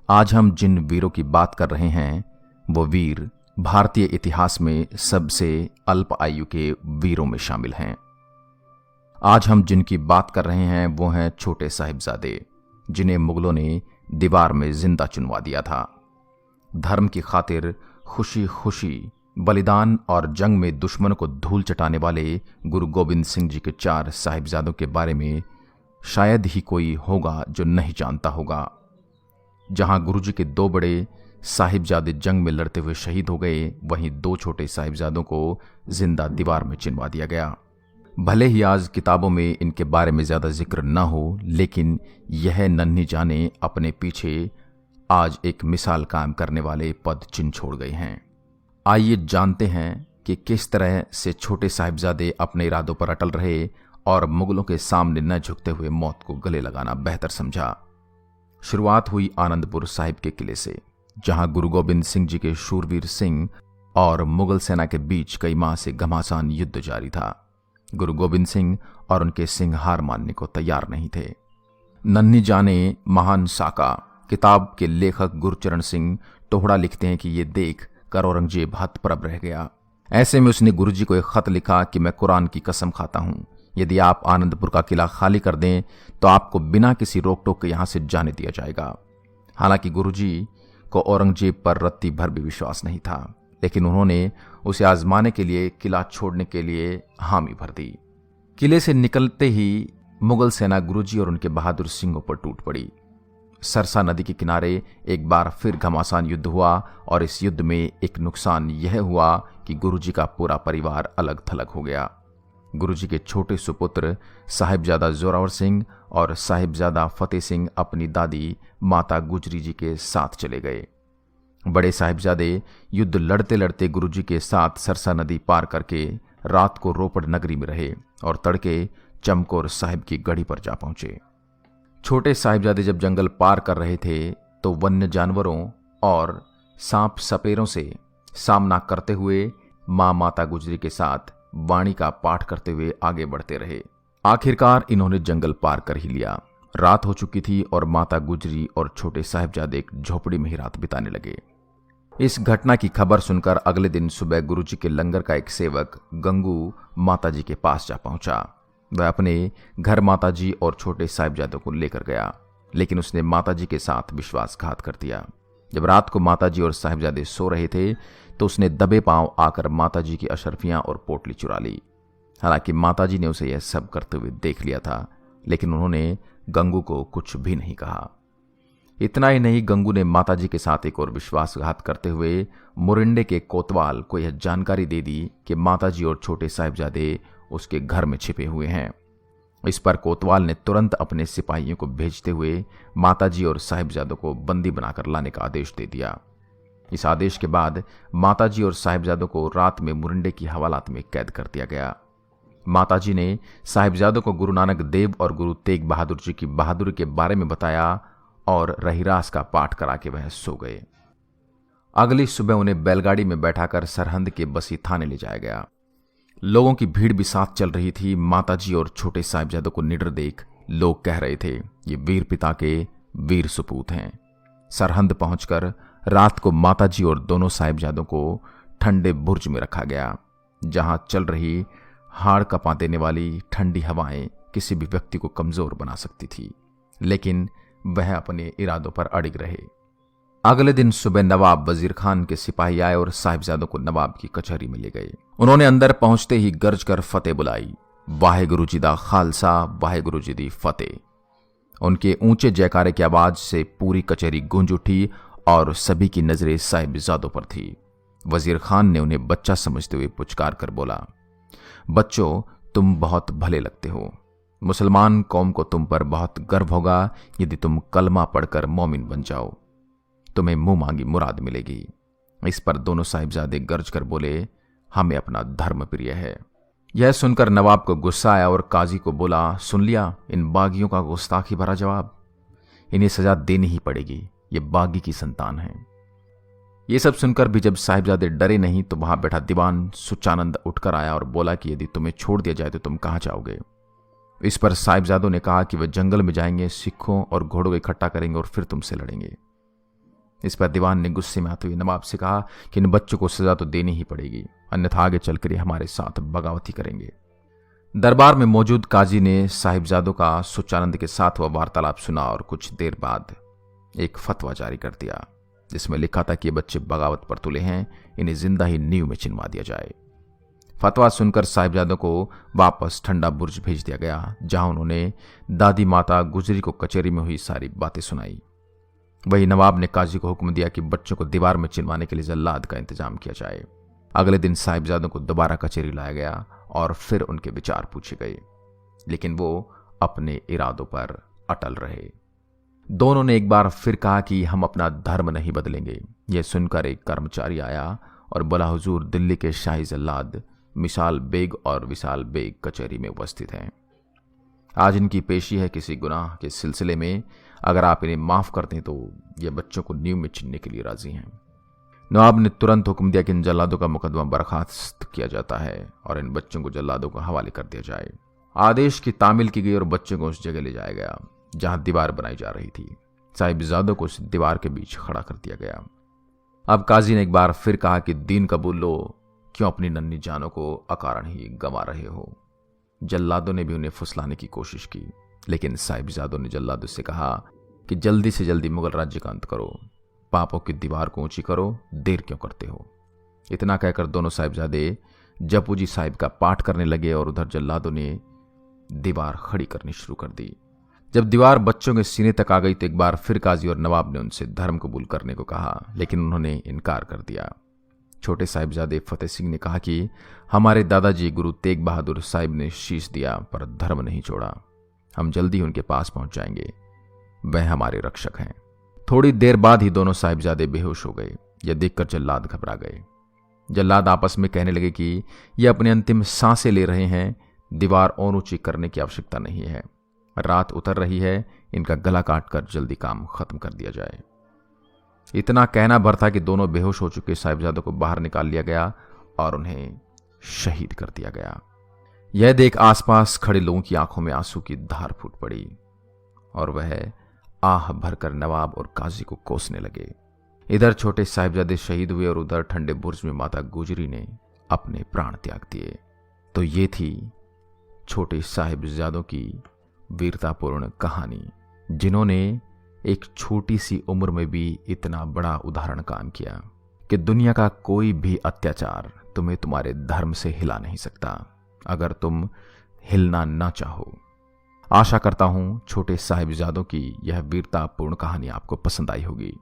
आज हम जिन वीरों की बात कर रहे हैं वो वीर भारतीय इतिहास में सबसे अल्प आयु के वीरों में शामिल हैं। आज हम जिनकी बात कर रहे हैं वो हैं छोटे साहिबजादे, जिन्हें मुगलों ने दीवार में जिंदा चुनवा दिया था। धर्म की खातिर खुशी खुशी बलिदान और जंग में दुश्मनों को धूल चटाने वाले गुरु गोविंद सिंह जी के 4 साहिबजादों के बारे में शायद ही कोई होगा जो नहीं जानता होगा। जहां गुरुजी के 2 बड़े साहिबजादे जंग में लड़ते हुए शहीद हो गए, वहीं 2 छोटे साहिबजादों को जिंदा दीवार में चिनवा दिया गया। भले ही आज किताबों में इनके बारे में ज्यादा जिक्र न हो, लेकिन यह नन्ही जाने अपने पीछे आज एक मिसाल कायम करने वाले पद चिन्ह छोड़ गए हैं। आइए जानते हैं कि किस तरह से छोटे साहिबजादे अपने इरादों पर अटल रहे और मुगलों के सामने न झुकते हुए मौत को गले लगाना बेहतर समझा। शुरुआत हुई आनंदपुर साहिब के किले से, जहां गुरु गोविंद सिंह जी के शूरवीर सिंह और मुगल सेना के बीच कई माह से घमासान युद्ध जारी था। गुरु गोविंद सिंह और उनके सिंह हार मानने को तैयार नहीं थे। नन्ही जाने महान साका किताब के लेखक गुरचरण सिंह टोहड़ा लिखते हैं कि ये देख कर औरंगजेब हतप्रभ रह गया। ऐसे में उसने गुरुजी को एक खत लिखा कि मैं कुरान की कसम खाता हूं, यदि आप आनंदपुर का किला खाली कर दें तो आपको बिना किसी रोक टोक के यहां से जाने दिया जाएगा। हालांकि गुरुजी को औरंगजेब पर रत्ती भर भी विश्वास नहीं था, लेकिन उन्होंने उसे आजमाने के लिए किला छोड़ने के लिए हामी भर दी। किले से निकलते ही मुगल सेना गुरुजी और उनके बहादुर सिंहों पर टूट पड़ी। सरसा नदी के किनारे एक बार फिर घमासान युद्ध हुआ और इस युद्ध में एक नुकसान यह हुआ कि गुरुजी का पूरा परिवार अलग थलग हो गया। गुरुजी के छोटे सुपुत्र साहिबजादा जोरावर सिंह और साहिबजादा फतेह सिंह अपनी दादी माता गुजरी जी के साथ चले गए। बड़े साहिबजादे युद्ध लड़ते लड़ते गुरुजी के साथ सरसा नदी पार करके रात को रोपड़ नगरी में रहे और तड़के चमकौर साहिब की गढ़ी पर जा पहुंचे। छोटे साहिबजादे जब जंगल पार कर रहे थे तो वन्य जानवरों और सांप सपेरों से सामना करते हुए माता गुजरी के साथ वाणी का पाठ करते हुए आगे बढ़ते रहे। आखिरकार इन्होंने जंगल पार कर ही लिया। रात हो चुकी थी और माता गुजरी और छोटे साहिबजादे एक झोपड़ी में ही रात बिताने लगे। इस घटना की खबर सुनकर अगले दिन सुबह गुरुजी के लंगर का एक सेवक गंगू माताजी के पास जा पहुंचा। वह अपने घर माताजी और छोटे साहिबजादों को लेकर गया, लेकिन उसने माताजी के साथ विश्वासघात कर दिया। जब रात को माताजी और साहिबजादे सो रहे थे तो उसने दबे पांव आकर माताजी की अशर्फियां और पोटली चुरा ली। हालांकि माताजी ने उसे यह सब करते हुए देख लिया था, लेकिन उन्होंने गंगू को कुछ भी नहीं कहा। इतना ही नहीं, गंगू ने माताजी के साथ एक और विश्वासघात करते हुए मुरिंडे के कोतवाल को यह जानकारी दे दी कि माताजी और छोटे साहिबजादे उसके घर में छिपे हुए हैं। इस पर कोतवाल ने तुरंत अपने सिपाहियों को भेजते हुए माताजी और साहिबजादों को बंदी बनाकर लाने का आदेश दे दिया। इस आदेश के बाद माताजी और साहिबजादों को रात में मुरिंडे की हवालात में कैद कर दिया गया। माताजी ने साहिबजादों को गुरु नानक देव और गुरु तेग बहादुर जी की बहादुरी के बारे में बताया और रहीरास का पाठ करा के वह सो गए। अगली सुबह उन्हें बैलगाड़ी में बैठाकर सरहंद के बसी थाने ले जाया गया। लोगों की भीड़ भी साथ चल रही थी। माताजी और छोटे साहिबजादों को निडर देख लोग कह रहे थे, ये वीर पिता के वीर सुपूत हैं। सरहंद पहुंचकर रात को माताजी और दोनों साहिबजादों को ठंडे बुर्ज में रखा गया, जहां चल रही हाड़ कपा देने वाली ठंडी हवाएं किसी भी व्यक्ति को कमजोर बना सकती थी, लेकिन वह अपने इरादों पर अड़िग रहे। अगले दिन सुबह नवाब वजीर खान के सिपाही आए और साहिबजादों को नवाब की कचहरी में ले गए। उन्होंने अंदर पहुंचते ही गरज कर फतेह बुलाई, वाहेगुरु जी दा खालसा, वाहेगुरु जी दी फतेह। उनके ऊंचे जयकारे की आवाज से पूरी कचहरी गूंज उठी और सभी की नजरें साहिबजादों पर थी। वजीर खान ने उन्हें बच्चा समझते हुए पुचकार कर बोला, बच्चों, तुम बहुत भले लगते हो। मुसलमान कौम को तुम पर बहुत गर्व होगा यदि तुम कलमा पढ़कर मोमिन बन जाओ। तुम्हें मुंह मांगी मुराद मिलेगी। इस पर दोनों साहिबजादे गरज कर बोले, हमें अपना धर्म प्रिय है। यह सुनकर नवाब को गुस्सा आया और काजी को बोला, सुन लिया इन बागियों का गुस्ताखी भरा जवाब, इन्हें सजा देनी ही पड़ेगी, ये बागी की संतान है। ये सब सुनकर भी जब साहिबजादे डरे नहीं तो वहां बैठा दीवान सुचानंद उठकर आया और बोला कि यदि तुम्हें छोड़ दिया जाए तो तुम कहां जाओगे। इस पर साहिबजादों ने कहा कि वे जंगल में जाएंगे, सिखों और घोड़ों को इकट्ठा करेंगे और फिर तुमसे लड़ेंगे। इस पर दीवान ने गुस्से में आते हुए नवाब से कहा कि इन बच्चों को सजा तो देनी ही पड़ेगी, अन्यथा आगे चलकर ये हमारे साथ बगावती करेंगे। दरबार में मौजूद काजी ने साहिबजादों का सुचानंद के साथ वह वार्तालाप सुना और कुछ देर बाद एक फतवा जारी कर दिया, जिसमें लिखा था कि ये बच्चे बगावत पर तुले हैं, इन्हें जिंदा ही नींव में चिनवा दिया जाए। फतवा सुनकर साहिबजादों को वापस ठंडा बुर्ज भेज दिया गया, जहां उन्होंने दादी माता गुजरी को कचहरी में हुई सारी बातें सुनाई। वही नवाब ने काजी को हुक्म दिया कि बच्चों को दीवार में चिनवाने के लिए जल्लाद का इंतजाम किया जाए। अगले दिन साहिबजादों को दोबारा कचहरी लाया गया और फिर उनके विचार पूछे गए, लेकिन वो अपने इरादों पर अटल रहे। दोनों ने एक बार फिर कहा कि हम अपना धर्म नहीं बदलेंगे। यह सुनकर एक कर्मचारी आया और बोला, हुजूर, दिल्ली के शाही जल्लाद मिसाल बेग और विशाल बेग कचहरी में उपस्थित हैं। आज इनकी पेशी है किसी गुनाह के सिलसिले में। अगर आप इन्हें माफ कर दें तो ये बच्चों को नींव में चिनने के लिए राजी हैं। नवाब ने तुरंत हुक्म दिया कि इन जल्लादों का मुकदमा बर्खास्त किया जाता है और इन बच्चों को जल्लादों को हवाले कर दिया जाए। आदेश की तामील की गई और बच्चों को उस जगह ले जाया गया जहां दीवार बनाई जा रही थी। साहिबजादों को उस दीवार के बीच खड़ा कर दिया गया। अब काजी ने एक बार फिर कहा कि दीन कबूल लो, क्यों अपनी नन्ही जानों को अकारण ही गंवा रहे हो। जल्लादों ने भी उन्हें फुसलाने की कोशिश की, लेकिन साहिबजादों ने जल्लादों से कहा कि जल्दी से जल्दी मुगल राज्य का अंत करो, पापों की दीवार को ऊंची करो, देर क्यों करते हो। इतना कहकर दोनों साहिबजादे जपूजी साहिब का पाठ करने लगे और उधर जल्लादों ने दीवार खड़ी करनी शुरू कर दी। जब दीवार बच्चों के सीने तक आ गई तो एक बार फिर काजी और नवाब ने उनसे धर्म कबूल करने को कहा, लेकिन उन्होंने इनकार कर दिया। छोटे साहिबजादे फतेह सिंह ने कहा कि हमारे दादाजी गुरु तेग बहादुर साहिब ने शीश दिया पर धर्म नहीं छोड़ा। हम जल्दी उनके पास पहुंच जाएंगे, वह हमारे रक्षक हैं। थोड़ी देर बाद ही दोनों साहिबजादे बेहोश हो गए। यह देखकर जल्लाद घबरा गए। जल्लाद आपस में कहने लगे कि ये अपने अंतिम सांसें ले रहे हैं, दीवार और ऊंची करने की आवश्यकता नहीं है। रात उतर रही है, इनका गला काटकर जल्दी काम खत्म कर दिया जाए। इतना कहना भर था कि दोनों बेहोश हो चुके साहिबजादों को बाहर निकाल लिया गया और उन्हें शहीद कर दिया गया। यह देख आसपास खड़े लोगों की आंखों में आंसू की धार फूट पड़ी और वह आह भरकर नवाब और काजी को कोसने लगे। इधर छोटे साहिबजादे शहीद हुए और उधर ठंडे बुर्ज में माता गुजरी ने अपने प्राण त्याग दिए। तो ये थी छोटे साहिबजादों की वीरतापूर्ण कहानी, जिन्होंने एक छोटी सी उम्र में भी इतना बड़ा उदाहरण काम किया कि दुनिया का कोई भी अत्याचार तुम्हें तुम्हारे धर्म से हिला नहीं सकता, अगर तुम हिलना ना चाहो। आशा करता हूं छोटे साहिबजादों की यह वीरतापूर्ण कहानी आपको पसंद आई होगी।